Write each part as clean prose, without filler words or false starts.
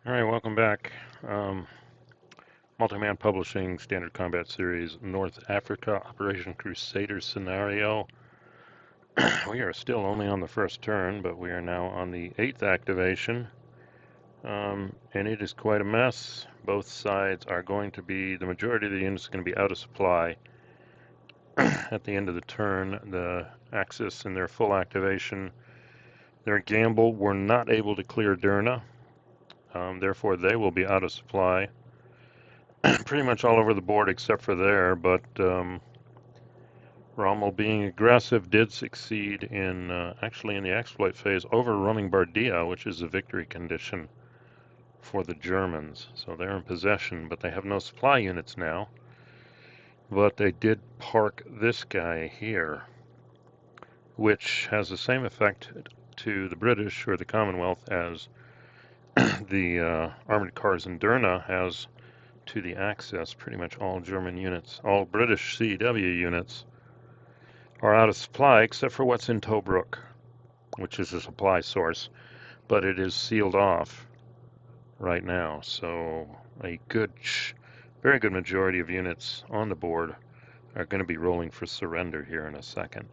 All right, welcome back. Multi-Man Publishing Standard Combat Series North Africa Operation Crusader scenario. We are still only on the first turn, but we are now on the 8th activation. And it is quite a mess. Both sides are going to be, the majority of the units are going to be out of supply at the end of the turn. The Axis in their full activation. Their gamble were not able to clear Derna. Therefore, they will be out of supply. Pretty much all over the board except for there, but Rommel, being aggressive, did succeed in actually in the exploit phase overrunning Bardia, which is a victory condition for the Germans. So they're in possession, but they have no supply units now. But they did park this guy here, which has the same effect to the British or the Commonwealth as the armored cars in Derna has to the Axis. Pretty much all German units, all British CW units are out of supply except for what's in Tobruk, which is a supply source, but it is sealed off right now. So a very good majority of units on the board are going to be rolling for surrender here in a second.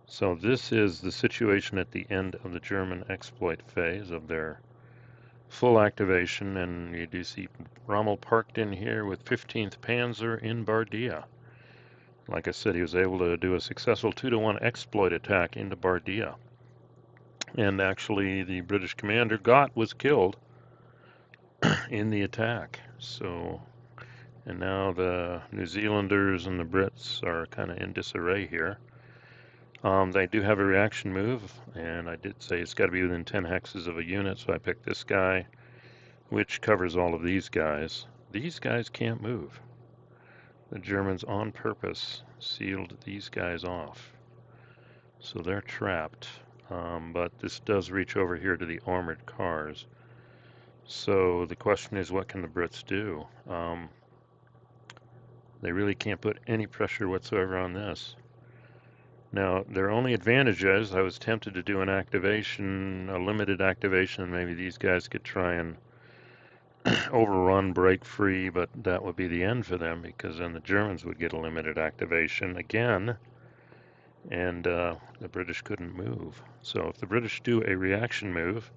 So this is the situation at the end of the German exploit phase of their full activation, and you do see Rommel parked in here with 15th Panzer in Bardia. Like I said, he was able to do a successful 2-to-1 exploit attack into Bardia. And actually, the British commander was killed in the attack. So, and now the New Zealanders and the Brits are kind of in disarray here. They do have a reaction move, and I did say it's got to be within 10 hexes of a unit, so I picked this guy, which covers all of these guys. These guys can't move. The Germans on purpose sealed these guys off. So they're trapped. But this does reach over here to the armored cars. So the question is, what can the Brits do? They really can't put any pressure whatsoever on this. Now, their only advantage is I was tempted to do an activation, a limited activation. Maybe these guys could try and overrun, break free, but that would be the end for them because then the Germans would get a limited activation again, and the British couldn't move. So if the British do a reaction move,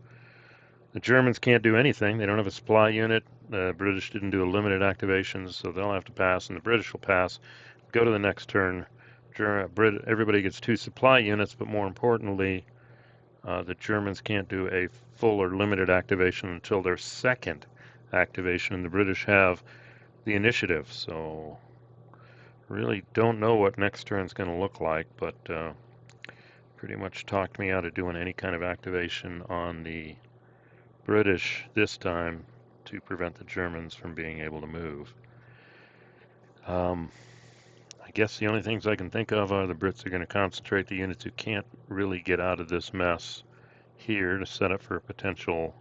the Germans can't do anything. They don't have a supply unit. The British didn't do a limited activation, so they'll have to pass, and the British will pass, go to the next turn. Everybody gets 2 supply units, but more importantly, the Germans can't do a full or limited activation until their second activation, and the British have the initiative. So really don't know what next turn's going to look like, but pretty much talked me out of doing any kind of activation on the British this time to prevent the Germans from being able to move. I guess the only things I can think of are the Brits are going to concentrate the units who can't really get out of this mess here to set up for a potential,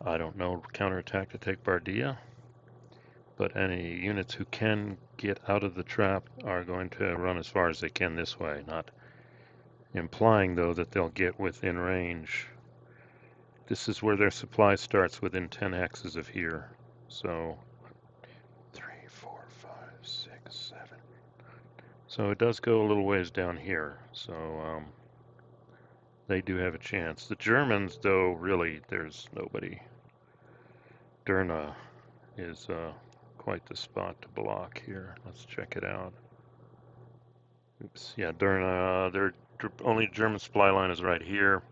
I don't know, counterattack to take Bardia. But any units who can get out of the trap are going to run as far as they can this way, not implying, though, that they'll get within range. This is where their supply starts within 10 hexes of here. So 3, 4, 5, 6, 7. So it does go a little ways down here. So they do have a chance. The Germans, though, really, there's nobody. Derna is quite the spot to block here. Let's check it out. Oops, yeah, Derna, their only German supply line is right here.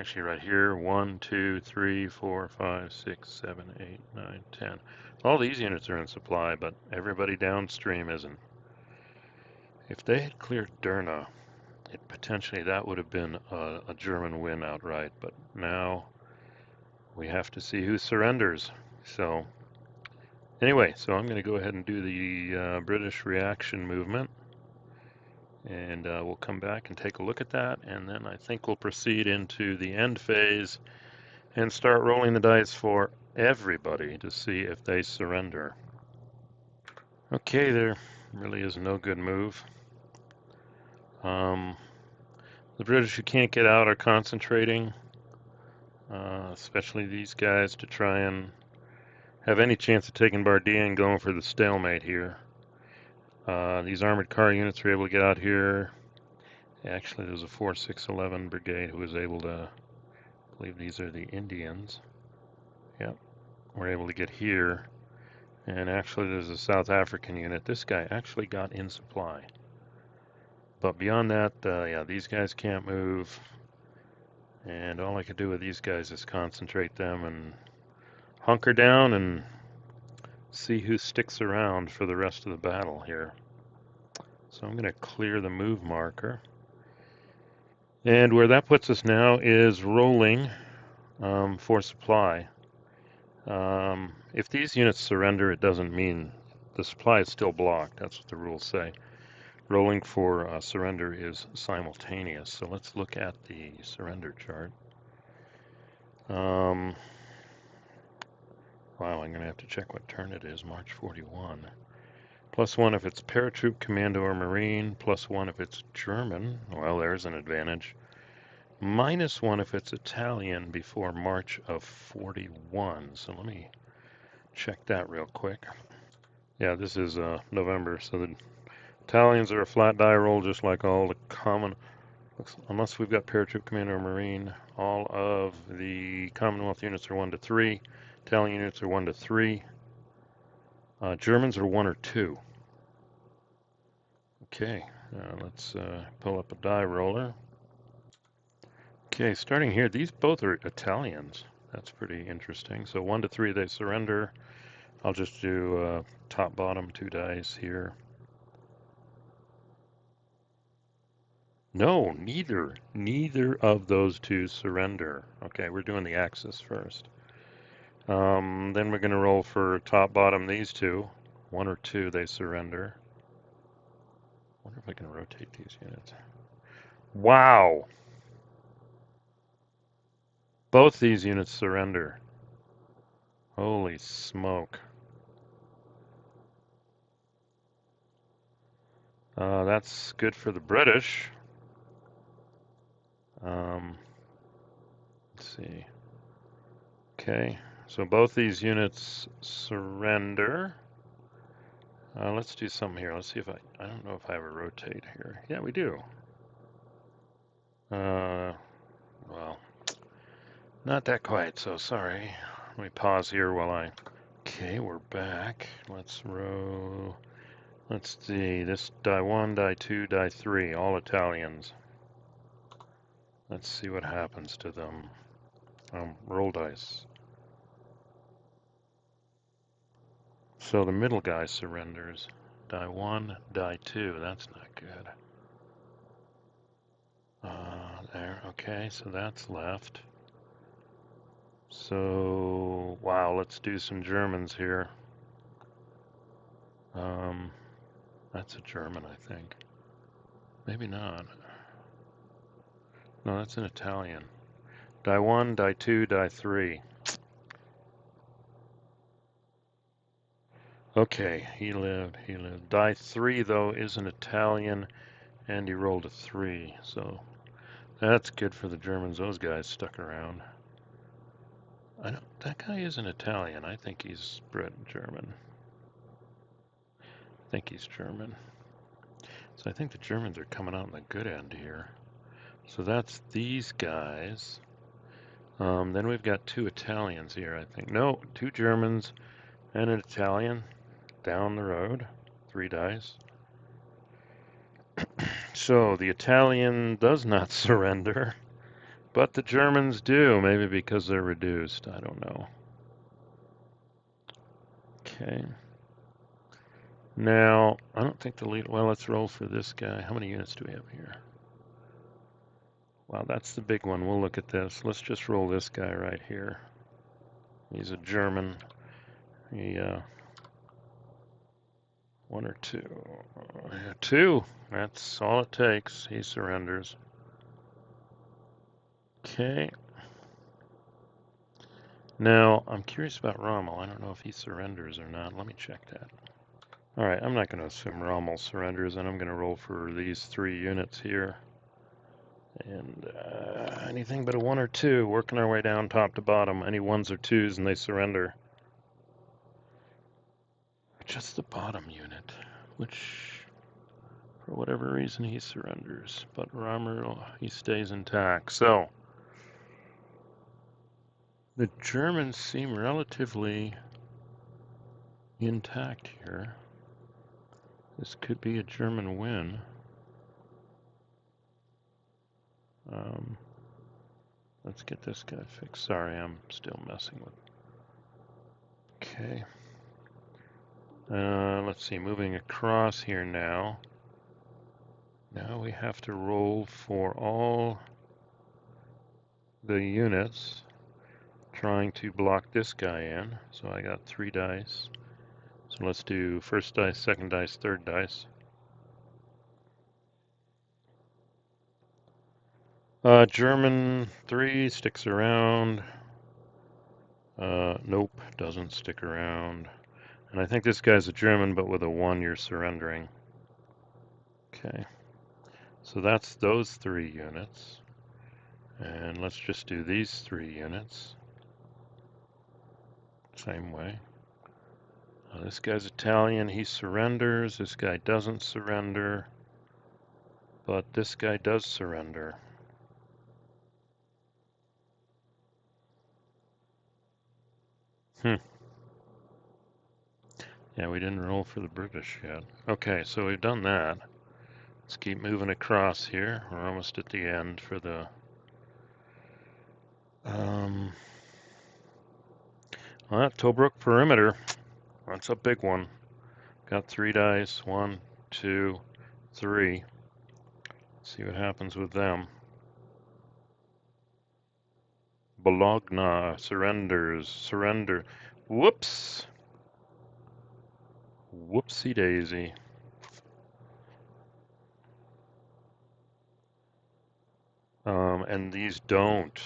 Actually, right here, 1, 2, 3, 4, 5, 6, 7, 8, 9, 10. All these units are in supply, but everybody downstream isn't. If they had cleared Derna, potentially that would have been a German win outright, but now we have to see who surrenders. So anyway, so I'm going to go ahead and do the British reaction movement, and we'll come back and take a look at that, and then I think we'll proceed into the end phase and start rolling the dice for everybody to see if they surrender. Okay, there really is no good move. The British who can't get out are concentrating. especially these guys, to try and have any chance of taking Bardia and going for the stalemate here. These armored car units were able to get out here. Actually, there's a 4611 brigade who was able to, I believe these are the Indians. Yep, we're able to get here. And actually, there's a South African unit. This guy actually got in supply. But beyond that, yeah, these guys can't move. And all I could do with these guys is concentrate them and hunker down and see who sticks around for the rest of the battle here. So I'm going to clear the move marker. And where that puts us now is rolling for supply. If these units surrender, it doesn't mean the supply is still blocked. That's what the rules say. Rolling for surrender is simultaneous. So let's look at the surrender chart. Wow, I'm going to have to check what turn it is, March 41. +1 if it's paratroop, commando, or marine. +1 if it's German. Well, there's an advantage. -1 if it's Italian before March of 41. So let me check that real quick. Yeah, this is November, so the Italians are a flat die roll just like all the common, unless we've got paratroop, commando, or marine. All of the Commonwealth units are 1 to 3. Italian units are 1 to 3. Germans are 1 or 2. Okay, let's pull up a die roller. Okay, starting here, these both are Italians. That's pretty interesting. So 1 to 3 they surrender. I'll just do top bottom 2 dice here. No, neither of those two surrender. Okay, we're doing the axis first. Then we're going to roll for top bottom these two. 1 or 2 they surrender. Wonder if I can rotate these units. Wow! Both these units surrender. Holy smoke. That's good for the British. Let's see. Okay, so both these units surrender. Let's do something here. Let's see if I don't know if I have a rotate here. Yeah, we do. Well, not that quite, so sorry. Let me pause here while I... Okay, we're back. Let's roll... Let's see, this die 1, die 2, die 3, all Italians. Let's see what happens to them. Roll dice. So the middle guy surrenders. Die 1, die 2, that's not good. There, okay, so that's left. So, wow, let's do some Germans here. That's a German, I think. Maybe not. No, that's an Italian. Die 1, die 2, die 3. Okay, he lived. Die 3, though, is an Italian, and he rolled a 3, so that's good for the Germans. Those guys stuck around. That guy isn't Italian. I think he's German. I think he's German. So I think the Germans are coming out on the good end here. So that's these guys. Then we've got 2 Italians here, I think. No, 2 Germans and an Italian down the road. 3 dice. So the Italian does not surrender, but the Germans do, maybe because they're reduced. I don't know. Okay. Now, I don't think the lead... Well, let's roll for this guy. How many units do we have here? Wow, that's the big one. We'll look at this. Let's just roll this guy right here. He's a German. He, 1 or 2. 2. That's all it takes. He surrenders. Okay. Now, I'm curious about Rommel. I don't know if he surrenders or not. Let me check that. All right, I'm not going to assume Rommel surrenders, and I'm going to roll for these 3 units here. And anything but a 1 or 2, working our way down top to bottom. Any 1s or 2s and they surrender. Just the bottom unit, which for whatever reason he surrenders. But Rommel, he stays intact. So the Germans seem relatively intact here. This could be a German win. Let's get this guy fixed. Sorry, I'm still messing with. Okay. Let's see, moving across here now. Now we have to roll for all the units trying to block this guy in. So I got 3 dice. So let's do first dice, second dice, third dice. German 3 sticks around. Nope, doesn't stick around. And I think this guy's a German, but with a 1 you're surrendering. Okay. So that's those 3 units. And let's just do these 3 units. Same way. This guy's Italian, he surrenders. This guy doesn't surrender. But this guy does surrender. Yeah, we didn't roll for the British yet. Okay, so we've done that. Let's keep moving across here. We're almost at the end for the... Tobruk perimeter. That's a big one. Got 3 dice. 1, 2, 3. See what happens with them. Bologna surrenders. Surrender. Whoops. Whoopsie daisy. And these don't.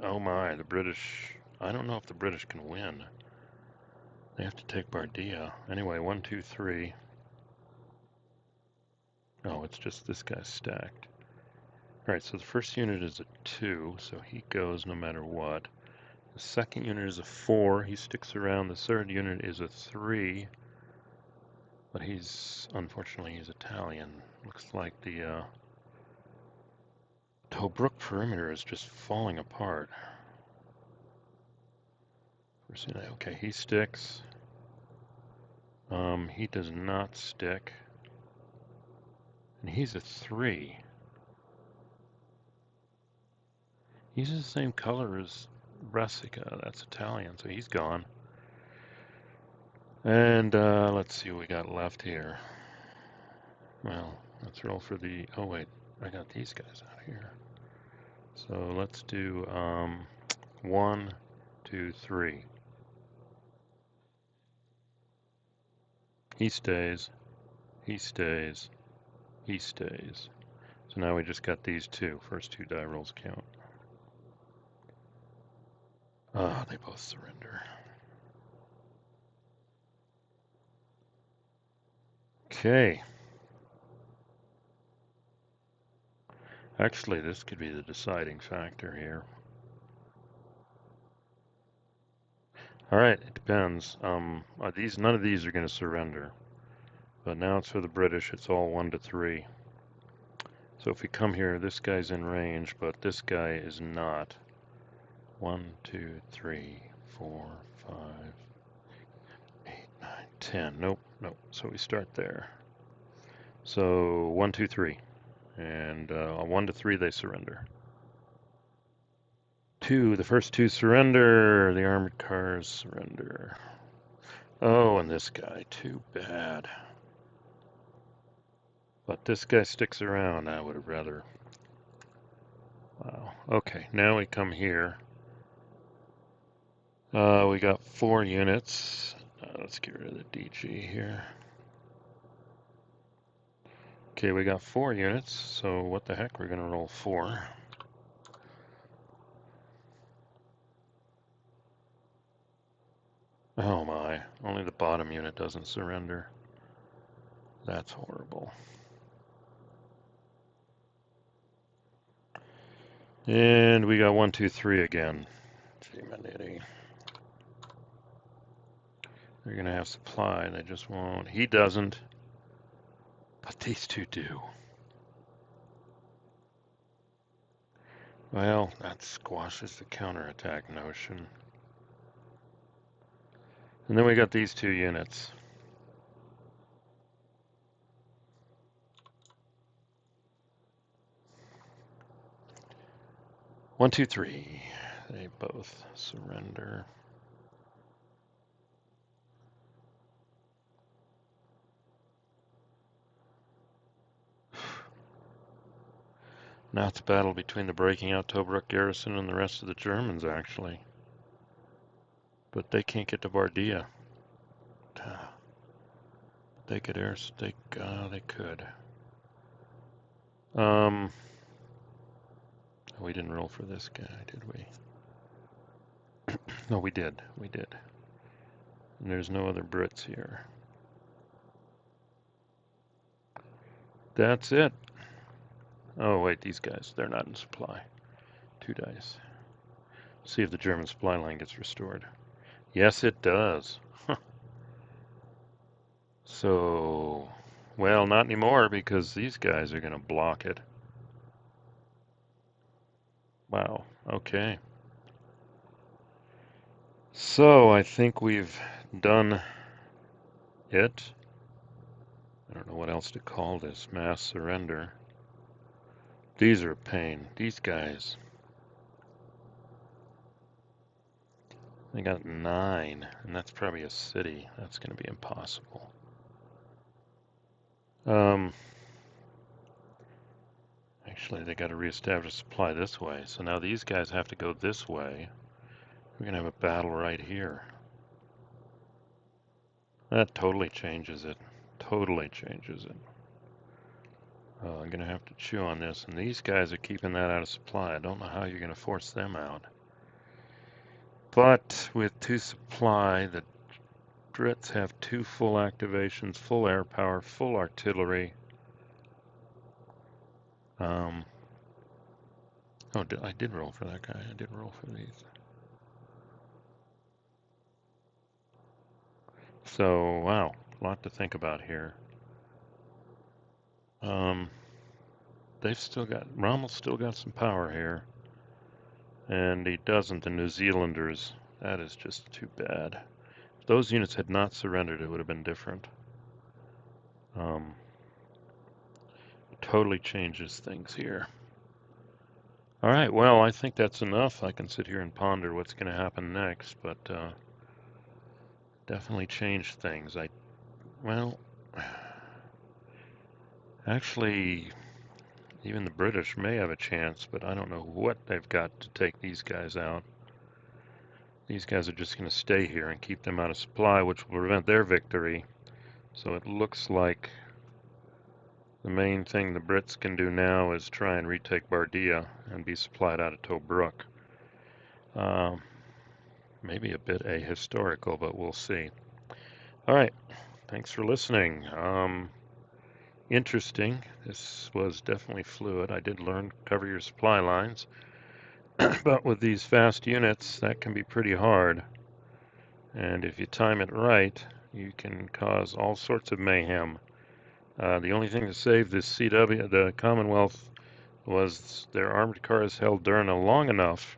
Oh my, the British. I don't know if the British can win. They have to take Bardia. Anyway, 1, 2, 3. Oh, it's just this guy's stacked. Alright, so the first unit is a 2, so he goes no matter what. The second unit is a 4, he sticks around. The third unit is a 3, but unfortunately, he's Italian. Looks like the Tobruk perimeter is just falling apart. Okay, he sticks. He does not stick. And he's a 3. He's the same color as Brescia. That's Italian, so he's gone. And let's see what we got left here. Well, let's roll for the... Oh, wait. I got these guys out here. So let's do 1, 2, 3. He stays. He stays. He stays. So now we just got these 2. First 2 die rolls count. Ah, they both surrender. Okay. Actually, this could be the deciding factor here. All right, it depends. None of these are going to surrender. But now it's for the British. It's all 1 to 3. So if we come here, this guy's in range, but this guy is not. 1, 2, 3, 4, 5, 8, 9, 10. Nope, nope. So we start there. So 1, 2, 3. And 1 to 3, they surrender. 2, the first 2 surrender. The armored cars surrender. Oh, and this guy, too bad. But this guy sticks around. I would have rather. Wow. Okay, now we come here. We got 4 units. Let's get rid of the DG here. Okay, we got 4 units, so what the heck, we're going to roll 4. Oh my, only the bottom unit doesn't surrender. That's horrible. And we got 1, 2, 3 again. They're going to have supply. They just won't. He doesn't. But these two do. Well, that squashes the counterattack notion. And then we got these two units. One, two, three. They both surrender. Now it's a battle between the breaking out Tobruk garrison and the rest of the Germans, actually. But they can't get to Bardia. They could airstake. They could. We didn't roll for this guy, did we? No, we did. We did. And there's no other Brits here. That's it. Oh, wait, these guys, they're not in supply. 2 dice. See if the German supply line gets restored. Yes, it does. So, well, not anymore because these guys are going to block it. Wow, okay. So, I think we've done it. I don't know what else to call this. Mass surrender. These are a pain. These guys. They got 9, and that's probably a city. That's going to be impossible. Actually, they got to reestablish supply this way. So now these guys have to go this way. We're going to have a battle right here. That totally changes it. Totally changes it. I'm going to have to chew on this. And these guys are keeping that out of supply. I don't know how you're going to force them out. But with 2 supply, the Brits have 2 full activations, full air power, full artillery. Oh, I did roll for that guy. I did roll for these. So, wow, a lot to think about here. Rommel's still got some power here. And he doesn't, the New Zealanders. That is just too bad. If those units had not surrendered, it would have been different. Totally changes things here. All right, well, I think that's enough. I can sit here and ponder what's going to happen next, but definitely changed things. Well, actually, even the British may have a chance, but I don't know what they've got to take these guys out. These guys are just going to stay here and keep them out of supply, which will prevent their victory. So it looks like the main thing the Brits can do now is try and retake Bardia and be supplied out of Tobruk. Maybe a bit ahistorical, but we'll see. All right, thanks for listening. Interesting. This was definitely fluid. I did learn cover your supply lines, but with these fast units, that can be pretty hard. And if you time it right, you can cause all sorts of mayhem. The only thing to save this CW, the Commonwealth, was their armored cars held Derna long enough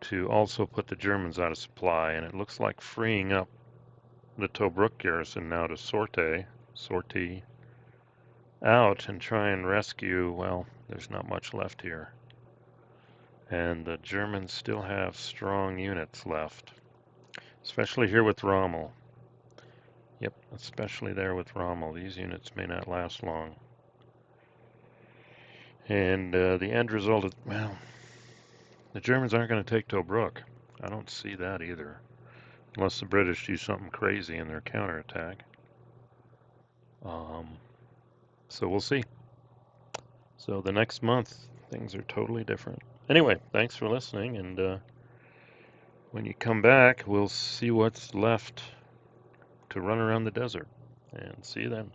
to also put the Germans out of supply, and it looks like freeing up the Tobruk garrison now to sortie out and try and rescue. Well, there's not much left here. And the Germans still have strong units left, especially here with Rommel. Yep, especially there with Rommel. These units may not last long. And the end result is, well, the Germans aren't going to take Tobruk. I don't see that either, unless the British do something crazy in their counterattack. So we'll see. So the next month, things are totally different. Anyway, thanks for listening, and when you come back, we'll see what's left to run around the desert. And see you then.